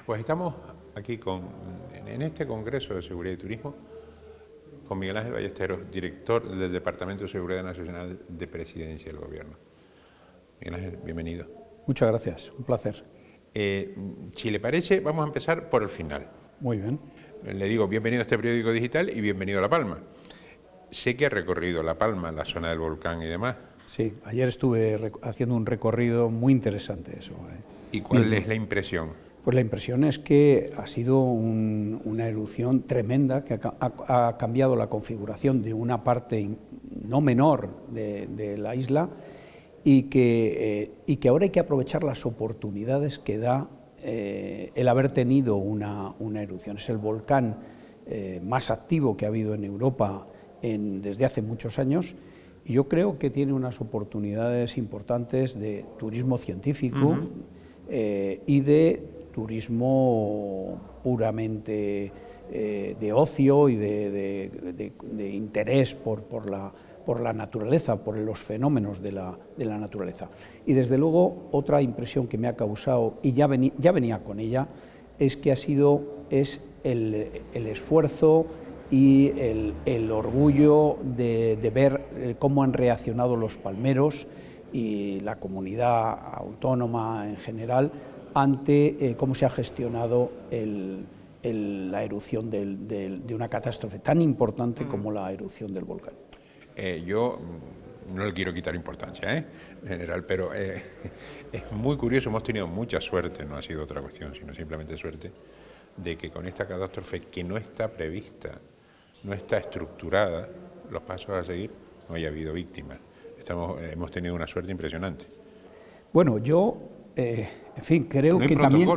Pues estamos aquí en este Congreso de Seguridad y Turismo con Miguel Ángel Ballesteros, director del Departamento de Seguridad Nacional de Presidencia del Gobierno. Miguel Ángel, bienvenido. Muchas gracias, un placer. Si le parece, vamos a empezar por el final. Muy bien. Le digo bienvenido a este periódico digital y bienvenido a La Palma. Sé que ha recorrido La Palma, la zona del volcán y demás. Sí, ayer estuve haciendo un recorrido muy interesante eso. ¿Y cuál es la impresión? Pues la impresión es que ha sido una erupción tremenda que ha cambiado la configuración de una parte no menor de la isla y que ahora hay que aprovechar las oportunidades que da el haber tenido una erupción. Es el volcán más activo que ha habido en Europa desde hace muchos años y yo creo que tiene unas oportunidades importantes de turismo científico y de turismo puramente de ocio y de interés por la naturaleza, por los fenómenos de la naturaleza. Y desde luego otra impresión que me ha causado, y ya venía con ella, es que es el esfuerzo y el orgullo de ver cómo han reaccionado los palmeros y la comunidad autónoma en general ante cómo se ha gestionado la erupción de una catástrofe tan importante como la erupción del volcán. Yo no le quiero quitar importancia, en general, pero es muy curioso, hemos tenido mucha suerte, no ha sido otra cuestión, sino simplemente suerte, de que con esta catástrofe que no está prevista, no está estructurada, los pasos a seguir, no haya habido víctimas. Hemos tenido una suerte impresionante. Bueno, yo, en fin, creo que también...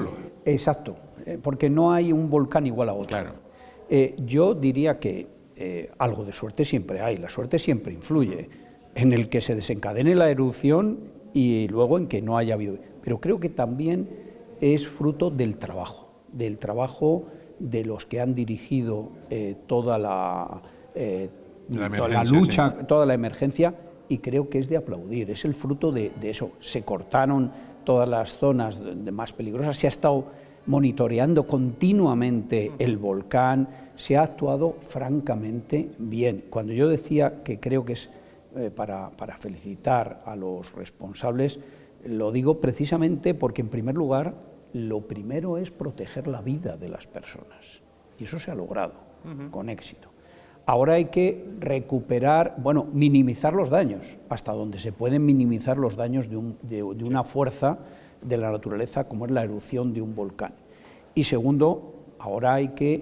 Exacto, porque no hay un volcán igual a otro. Claro. Yo diría que algo de suerte siempre hay, la suerte siempre influye en el que se desencadene la erupción y luego en que no haya habido... Pero creo que también es fruto del trabajo de los que han dirigido toda la lucha, sí, toda la emergencia, y creo que es de aplaudir, es el fruto de eso. Se cortaron todas las zonas más peligrosas, se ha estado monitoreando continuamente el volcán, se ha actuado francamente bien. Cuando yo decía que creo que es para felicitar a los responsables, lo digo precisamente porque, en primer lugar, lo primero es proteger la vida de las personas, y eso se ha logrado con éxito. Ahora hay que recuperar, minimizar los daños, hasta donde se pueden minimizar los daños de una fuerza de la naturaleza como es la erupción de un volcán. Y segundo, ahora hay que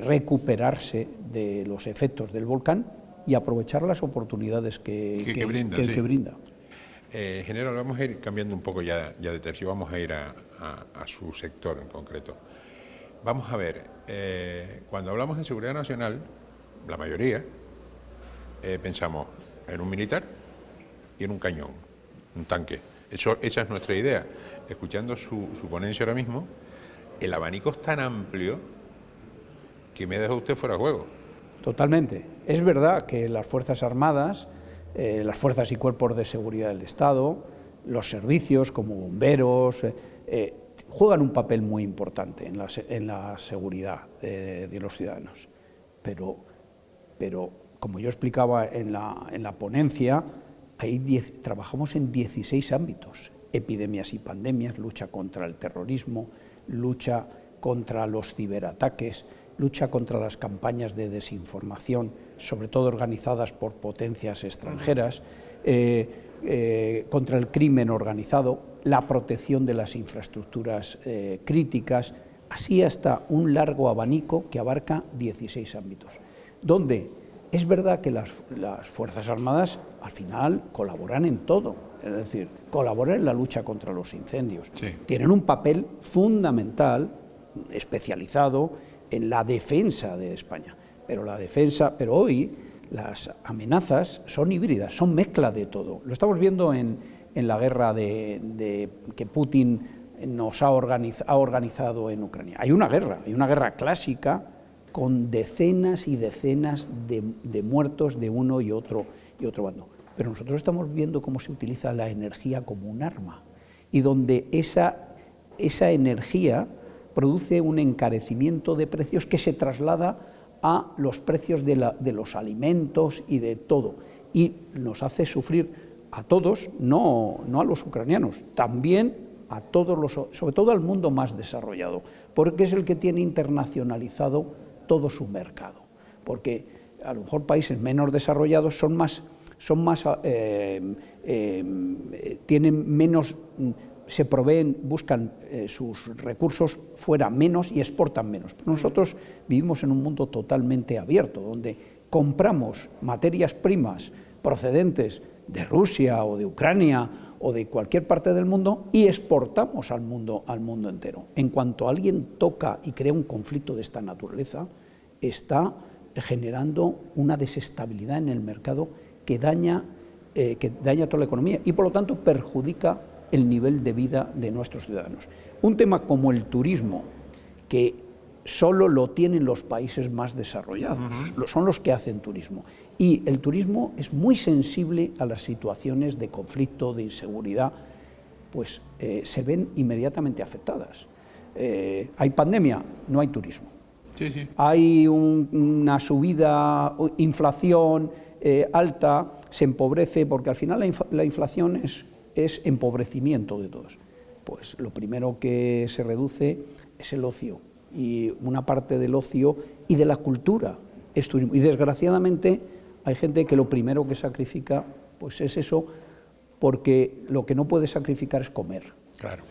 recuperarse de los efectos del volcán y aprovechar las oportunidades que brinda. General, vamos a ir cambiando un poco ya de tercio, vamos a ir a su sector en concreto. Vamos a ver, cuando hablamos de seguridad nacional, la mayoría pensamos en un militar y en un cañón, un tanque. Esa es nuestra idea. Escuchando su ponencia ahora mismo, el abanico es tan amplio que me deja usted fuera de juego. Totalmente. Es verdad que las Fuerzas Armadas, las fuerzas y cuerpos de seguridad del Estado, los servicios como bomberos, juegan un papel muy importante en la seguridad de los ciudadanos. Pero como yo explicaba en la ponencia, trabajamos en 16 ámbitos: epidemias y pandemias, lucha contra el terrorismo, lucha contra los ciberataques, lucha contra las campañas de desinformación, sobre todo organizadas por potencias extranjeras, contra el crimen organizado, la protección de las infraestructuras críticas, así hasta un largo abanico que abarca 16 ámbitos, donde es verdad que las Fuerzas Armadas al final colaboran en todo, es decir, colaboran en la lucha contra los incendios, sí. Tienen un papel fundamental, especializado en la defensa de España, pero hoy las amenazas son híbridas, son mezcla de todo. Lo estamos viendo en la guerra que Putin nos ha organizado en Ucrania. Hay una guerra clásica con decenas y decenas de muertos de uno y otro bando. Pero nosotros estamos viendo cómo se utiliza la energía como un arma, y donde esa energía produce un encarecimiento de precios que se traslada a los precios de los alimentos y de todo, y nos hace sufrir a todos, no a los ucranianos, también a todos sobre todo al mundo más desarrollado, porque es el que tiene internacionalizado todo su mercado, porque a lo mejor países menos desarrollados tienen menos, se proveen, buscan sus recursos fuera menos y exportan menos. Pero nosotros vivimos en un mundo totalmente abierto, donde compramos materias primas procedentes de Rusia o de Ucrania o de cualquier parte del mundo y exportamos al mundo entero. En cuanto alguien toca y crea un conflicto de esta naturaleza, está generando una desestabilidad en el mercado que daña toda la economía y, por lo tanto, perjudica el nivel de vida de nuestros ciudadanos. Un tema como el turismo, que solo lo tienen los países más desarrollados, son los que hacen turismo, y el turismo es muy sensible a las situaciones de conflicto, de inseguridad, pues se ven inmediatamente afectadas. Hay pandemia, no hay turismo. Sí, sí. Hay una subida, inflación alta, se empobrece, porque al final la inflación es empobrecimiento de todos. Pues lo primero que se reduce es el ocio, y una parte del ocio y de la cultura es turismo. Y desgraciadamente hay gente que lo primero que sacrifica pues es eso, porque lo que no puede sacrificar es comer. Claro.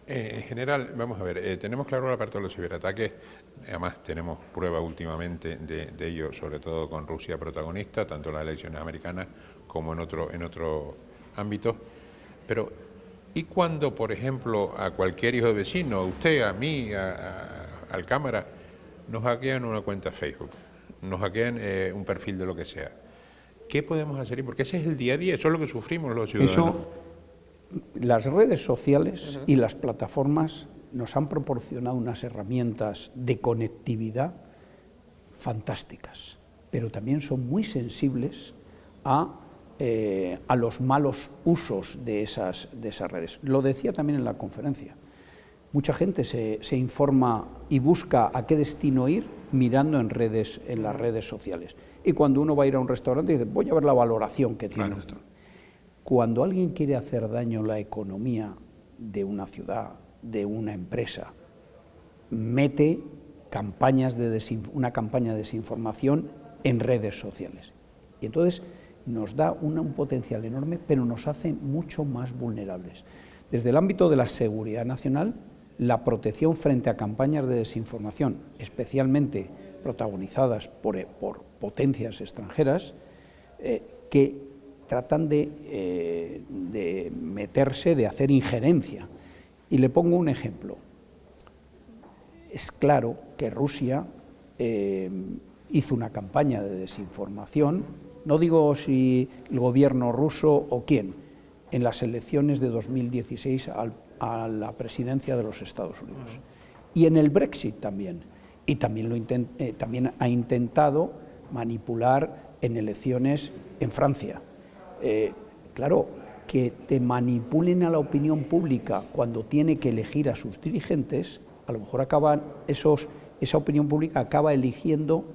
En general, vamos a ver, tenemos claro la parte de los ciberataques, además tenemos prueba últimamente de ello, sobre todo con Rusia protagonista, tanto en las elecciones americanas como en otro ámbito, pero ¿y cuando, por ejemplo, a cualquier hijo de vecino, a usted, a mí, al cámara, nos hackean una cuenta Facebook, nos hackean un perfil de lo que sea? ¿Qué podemos hacer? Porque ese es el día a día, eso es lo que sufrimos los ciudadanos. Las redes sociales y las plataformas nos han proporcionado unas herramientas de conectividad fantásticas, pero también son muy sensibles a los malos usos de esas redes. Lo decía también en la conferencia. Mucha gente se informa y busca a qué destino ir mirando en las redes sociales. Y cuando uno va a ir a un restaurante dice, voy a ver la valoración que tiene el restaurante. Cuando alguien quiere hacer daño a la economía de una ciudad, de una empresa, mete una campaña de desinformación en redes sociales. Y entonces nos da un potencial enorme, pero nos hace mucho más vulnerables. Desde el ámbito de la seguridad nacional, la protección frente a campañas de desinformación, especialmente protagonizadas por potencias extranjeras, que tratan de meterse, de hacer injerencia. Y le pongo un ejemplo. Es claro que Rusia hizo una campaña de desinformación, no digo si el gobierno ruso o quién, en las elecciones de 2016 a la presidencia de los Estados Unidos. Y en el Brexit también. Y también, también ha intentado manipular en elecciones en Francia. Claro, que te manipulen a la opinión pública cuando tiene que elegir a sus dirigentes, a lo mejor esa opinión pública acaba eligiendo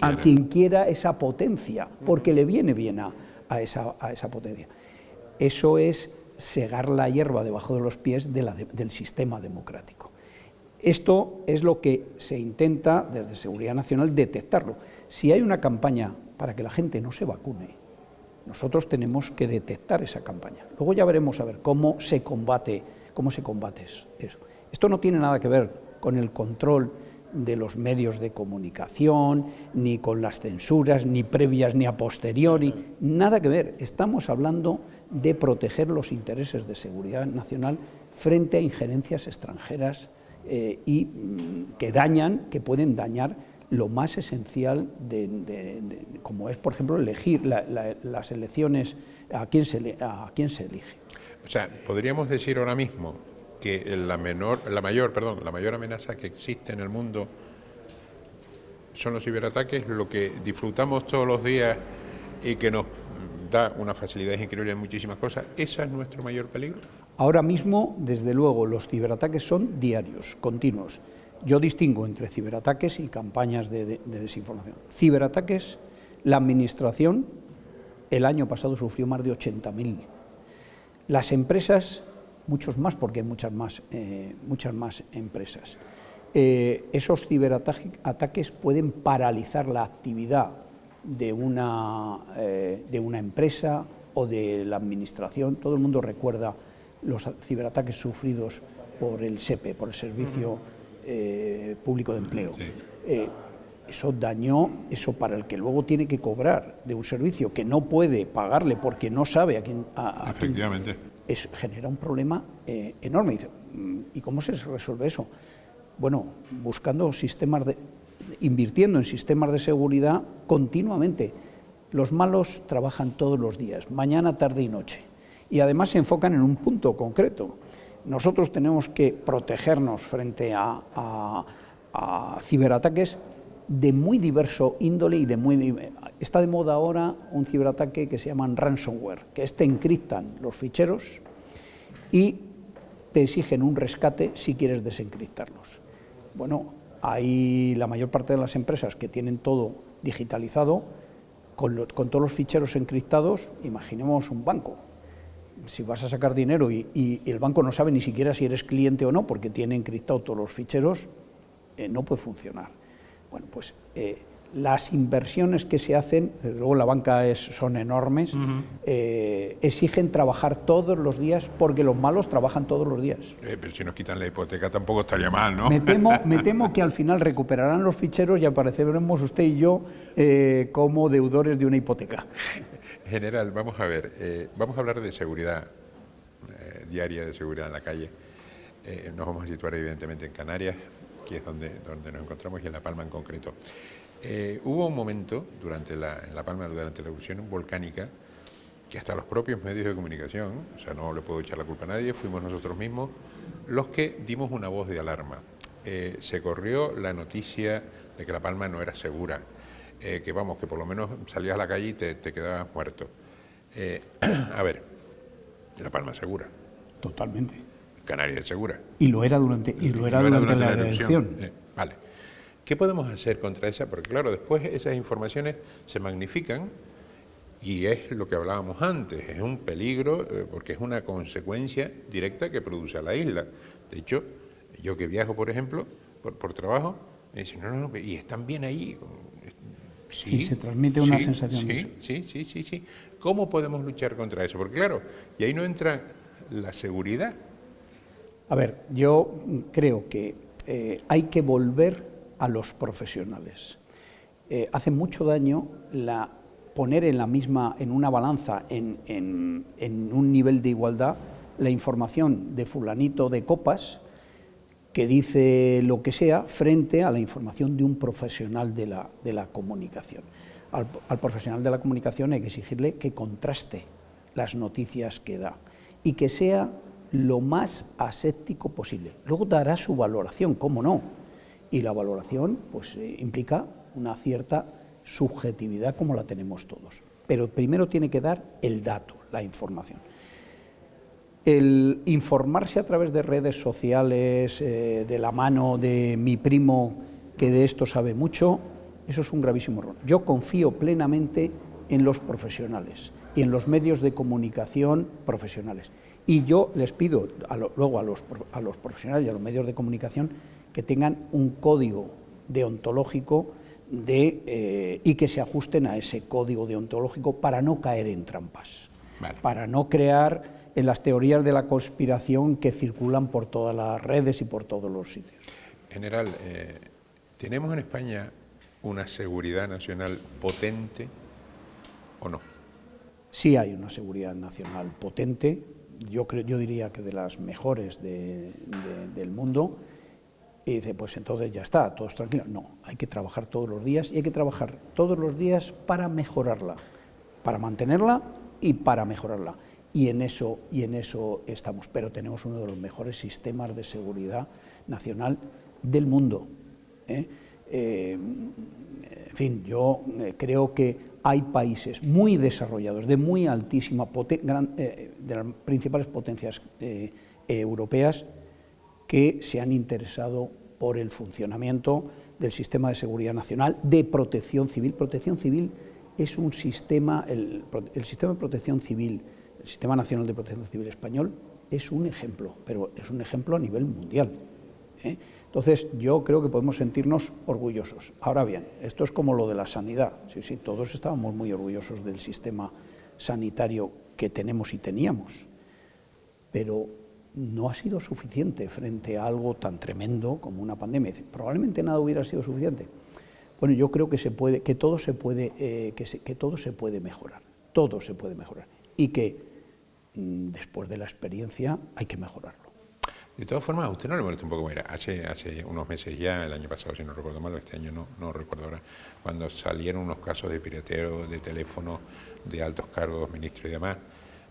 a quien quiera esa potencia, porque le viene bien a esa potencia. Eso es segar la hierba debajo de los pies del sistema democrático. Esto es lo que se intenta desde Seguridad Nacional detectarlo. Si hay una campaña para que la gente no se vacune, nosotros tenemos que detectar esa campaña. Luego ya veremos a ver cómo se combate eso. Esto no tiene nada que ver con el control de los medios de comunicación, ni con las censuras, ni previas ni a posteriori, nada que ver. Estamos hablando de proteger los intereses de seguridad nacional frente a injerencias extranjeras que pueden dañar lo más esencial como es, por ejemplo, elegir las elecciones, a quién se elige. O sea, podríamos decir ahora mismo que la mayor amenaza que existe en el mundo son los ciberataques, lo que disfrutamos todos los días y que nos da unas facilidades increíbles en muchísimas cosas. ¿Ese es nuestro mayor peligro? Ahora mismo, desde luego, los ciberataques son diarios, continuos. Yo distingo entre ciberataques y campañas de desinformación. Ciberataques, la Administración el año pasado sufrió más de 80.000. Las empresas, muchos más, porque hay muchas más empresas. Esos ciberataques pueden paralizar la actividad de una empresa o de la Administración. Todo el mundo recuerda los ciberataques sufridos por el SEPE, por el Servicio Público de Empleo. Sí. Eso dañó, eso para el que luego tiene que cobrar de un servicio que no puede pagarle porque no sabe a quién... Efectivamente. Genera un problema enorme. ¿Y cómo se resuelve eso? Bueno, buscando invirtiendo en sistemas de seguridad continuamente. Los malos trabajan todos los días, mañana, tarde y noche. Y además se enfocan en un punto concreto. Nosotros tenemos que protegernos frente a ciberataques de muy diverso índole y está de moda ahora un ciberataque que se llaman ransomware, que te encriptan los ficheros y te exigen un rescate si quieres desencriptarlos. Bueno, hay la mayor parte de las empresas que tienen todo digitalizado, con todos los ficheros encriptados. Imaginemos un banco. Si vas a sacar dinero y el banco no sabe ni siquiera si eres cliente o no, porque tiene encriptado todos los ficheros, no puede funcionar. Bueno, pues las inversiones que se hacen, desde luego la banca son enormes, exigen trabajar todos los días, porque los malos trabajan todos los días. Pero si nos quitan la hipoteca tampoco estaría mal, ¿no? Me temo que al final recuperarán los ficheros y apareceremos usted y yo como deudores de una hipoteca. General, vamos a ver, vamos a hablar de seguridad diaria, de seguridad en la calle. Nos vamos a situar evidentemente en Canarias, que es donde nos encontramos, y en La Palma en concreto. Hubo un momento en La Palma, durante la erupción volcánica, que hasta los propios medios de comunicación, o sea, no le puedo echar la culpa a nadie, fuimos nosotros mismos los que dimos una voz de alarma. Se corrió la noticia de que La Palma no era segura, que por lo menos salías a la calle y te quedabas muerto. A ver, La Palma es segura. Totalmente. Canarias es segura. Y lo era durante la erupción. Vale. ¿Qué podemos hacer contra esa? Porque claro, después esas informaciones se magnifican y es lo que hablábamos antes, es un peligro porque es una consecuencia directa que produce a la isla. De hecho, yo que viajo, por ejemplo, por trabajo, me dicen, no, y están bien ahí. Sí, se transmite una sensación de eso. Sí. ¿Cómo podemos luchar contra eso? Porque claro, y ahí no entra la seguridad. A ver, yo creo que hay que volver a los profesionales. Hace mucho daño poner en una balanza, en un nivel de igualdad, la información de fulanito de copas, que dice lo que sea, frente a la información de un profesional de la comunicación. Al profesional de la comunicación hay que exigirle que contraste las noticias que da y que sea lo más aséptico posible. Luego dará su valoración, cómo no, y la valoración pues implica una cierta subjetividad como la tenemos todos. Pero primero tiene que dar el dato, la información. El informarse a través de redes sociales, de la mano de mi primo que de esto sabe mucho, eso es un gravísimo error. Yo confío plenamente en los profesionales y en los medios de comunicación profesionales. Y yo les pido luego a los profesionales y a los medios de comunicación que tengan un código deontológico y que se ajusten a ese código deontológico para no caer en trampas, para no crear en las teorías de la conspiración que circulan por todas las redes y por todos los sitios. General, ¿tenemos en España una seguridad nacional potente o no? Sí hay una seguridad nacional potente, yo diría que de las mejores del mundo, y dice, pues entonces ya está, todos tranquilos. No, hay que trabajar todos los días, y hay que trabajar todos los días para mejorarla, para mantenerla y para mejorarla. Y en eso estamos, pero tenemos uno de los mejores sistemas de seguridad nacional del mundo. En fin, yo creo que hay países muy desarrollados, de muy altísima de las principales potencias europeas, que se han interesado por el funcionamiento del sistema de seguridad nacional, de protección civil. Protección civil es un sistema, el sistema de protección civil, el Sistema Nacional de Protección Civil español, es un ejemplo, pero es un ejemplo a nivel mundial, ¿eh? Entonces, yo creo que podemos sentirnos orgullosos. Ahora bien, esto es como lo de la sanidad. Sí, todos estábamos muy orgullosos del sistema sanitario que tenemos y teníamos, pero no ha sido suficiente frente a algo tan tremendo como una pandemia. Probablemente nada hubiera sido suficiente. Bueno, yo creo que todo se puede mejorar, todo se puede mejorar, y que después de la experiencia hay que mejorarlo. De todas formas, ¿a usted no le molesta un poco? Mira, hace unos meses ya, el año pasado, si no recuerdo mal, este año no recuerdo ahora, cuando salieron unos casos de pirateo de teléfonos de altos cargos, ministros y demás,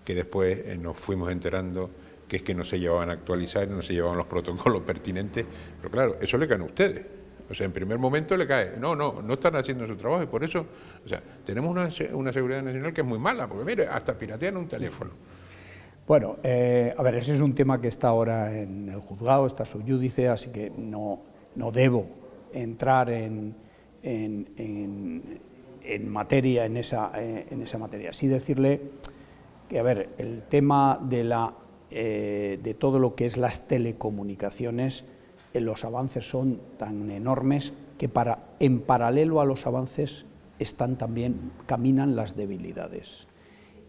que después nos fuimos enterando que es que no se llevaban a actualizar, no se llevaban los protocolos pertinentes, pero claro, eso le cae a ustedes. O sea, en primer momento le cae, no están haciendo su trabajo, y por eso, o sea, tenemos una seguridad nacional que es muy mala, porque mire, hasta piratean un teléfono. Bueno, a ver, ese es un tema que está ahora en el juzgado, está sub iudice, así que no debo entrar en materia, en esa materia. Sí decirle que, a ver, el tema de todo lo que es las telecomunicaciones, los avances son tan enormes que en paralelo a los avances caminan las debilidades.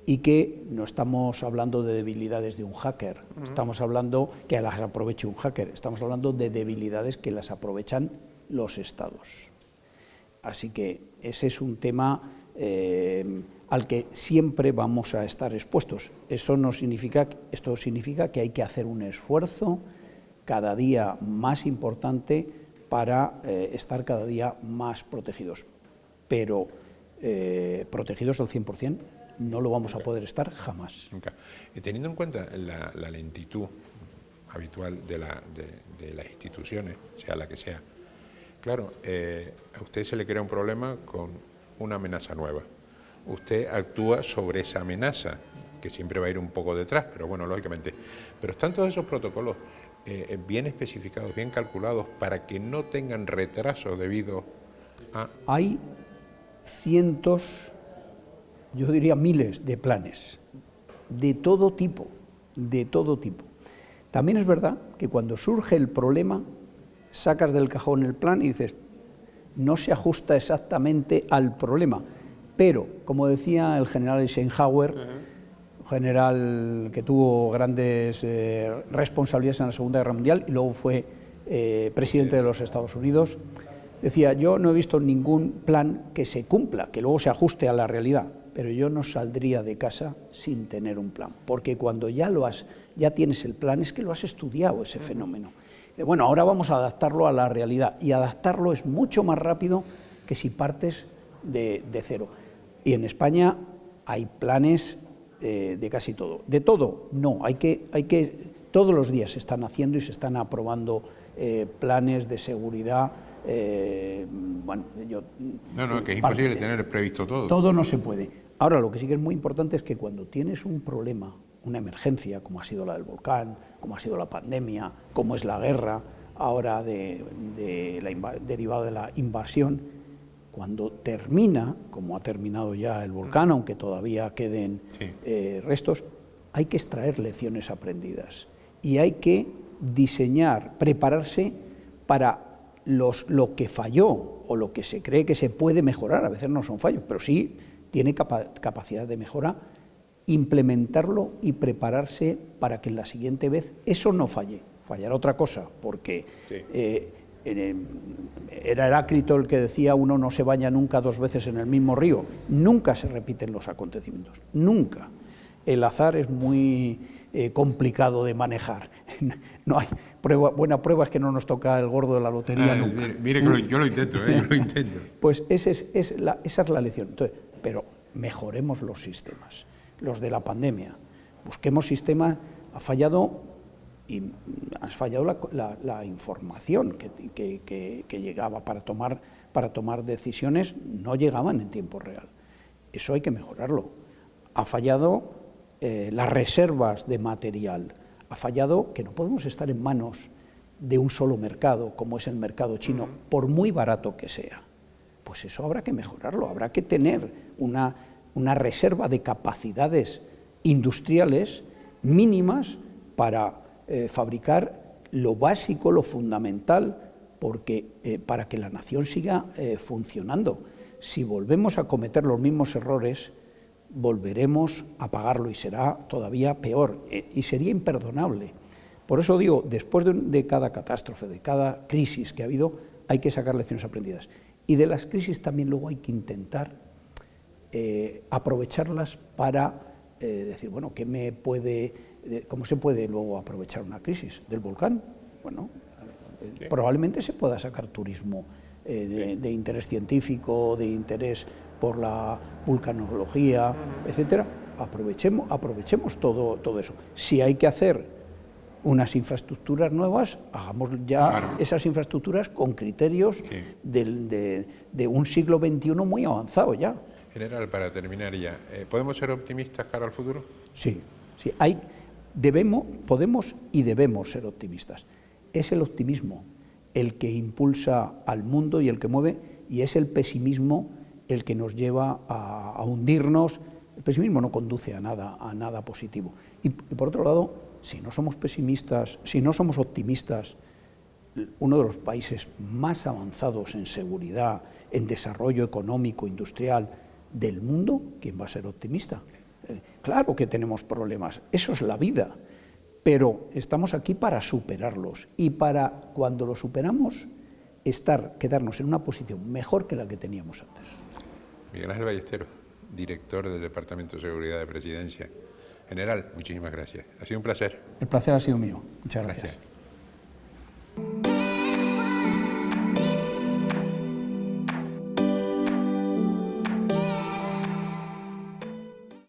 Y que no estamos hablando de debilidades de un hacker, estamos hablando que las aproveche un hacker, estamos hablando de debilidades que las aprovechan los estados. Así que ese es un tema al que siempre vamos a estar expuestos. Esto significa que hay que hacer un esfuerzo cada día más importante para estar cada día más protegidos. Pero protegidos al 100%, no lo vamos a poder estar jamás. Nunca. Teniendo en cuenta la lentitud habitual de las instituciones, sea la que sea, claro, a usted se le crea un problema con una amenaza nueva. Usted actúa sobre esa amenaza, que siempre va a ir un poco detrás, pero bueno, lógicamente. Pero están todos esos protocolos bien especificados, bien calculados, para que no tengan retraso debido a... Hay cientos, yo diría miles de planes, de todo tipo, de todo tipo. También es verdad que cuando surge el problema, sacas del cajón el plan y dices, no se ajusta exactamente al problema, pero, como decía el general Eisenhower, un general que tuvo grandes responsabilidades en la Segunda Guerra Mundial y luego fue presidente de los Estados Unidos, decía, yo no he visto ningún plan que se cumpla, que luego se ajuste a la realidad, pero yo no saldría de casa sin tener un plan, porque cuando ya tienes el plan, es que lo has estudiado ese fenómeno. Bueno, ahora vamos a adaptarlo a la realidad, y adaptarlo es mucho más rápido que si partes de cero. Y en España hay planes de casi todo. De todo, no, todos los días se están haciendo y se están aprobando planes de seguridad. Bueno, que es imposible tener previsto todo. Todo no se puede. Ahora, lo que sí que es muy importante es que cuando tienes un problema, una emergencia, como ha sido la del volcán, como ha sido la pandemia, como es la guerra ahora derivada de la invasión, cuando termina, como ha terminado ya el volcán, aunque todavía queden restos, hay que extraer lecciones aprendidas y hay que diseñar, prepararse para lo que falló o lo que se cree que se puede mejorar. A veces no son fallos, pero sí tiene capacidad de mejora, implementarlo y prepararse para que en la siguiente vez eso no falle. Fallará otra cosa, porque era Heráclito el que decía, uno no se baña nunca dos veces en el mismo río. Nunca se repiten los acontecimientos, nunca. El azar es muy complicado de manejar. No hay buena prueba es que no nos toca el gordo de la lotería nunca. Mire que yo lo intento, yo lo intento. Pues esa es la lección. Entonces, pero mejoremos los sistemas, los de la pandemia. Busquemos sistemas. Ha fallado la información que llegaba para tomar decisiones, no llegaban en tiempo real. Eso hay que mejorarlo. Ha fallado las reservas de material, ha fallado que no podemos estar en manos de un solo mercado, como es el mercado chino, por muy barato que sea. Pues eso habrá que mejorarlo, habrá que tener una reserva de capacidades industriales mínimas para fabricar lo básico, lo fundamental, para que la nación siga funcionando. Si volvemos a cometer los mismos errores, volveremos a pagarlo y será todavía peor y sería imperdonable. Por eso digo, después de cada catástrofe, de cada crisis que ha habido, hay que sacar lecciones aprendidas. Y de las crisis también luego hay que intentar aprovecharlas para decir, bueno, ¿cómo se puede luego aprovechar una crisis? ¿Del volcán? Bueno, probablemente se pueda sacar turismo de interés científico, de interés por la vulcanología, etcétera. Aprovechemos todo eso. Si hay que hacer unas infraestructuras nuevas, hagamos ya esas infraestructuras con criterios de un siglo XXI muy avanzado ya. General, para terminar ya, ¿podemos ser optimistas cara al futuro? Sí, podemos y debemos ser optimistas. Es el optimismo el que impulsa al mundo y el que mueve, y es el pesimismo el que nos lleva a hundirnos. El pesimismo no conduce a nada positivo. Y por otro lado, si no somos pesimistas, si no somos optimistas, uno de los países más avanzados en seguridad, en desarrollo económico, industrial del mundo, ¿quién va a ser optimista? Claro que tenemos problemas, eso es la vida, pero estamos aquí para superarlos y para, cuando los superamos, quedarnos en una posición mejor que la que teníamos antes. Miguel Ángel Ballesteros, director del Departamento de Seguridad de Presidencia. General, muchísimas gracias. Ha sido un placer. El placer ha sido mío. Muchas gracias.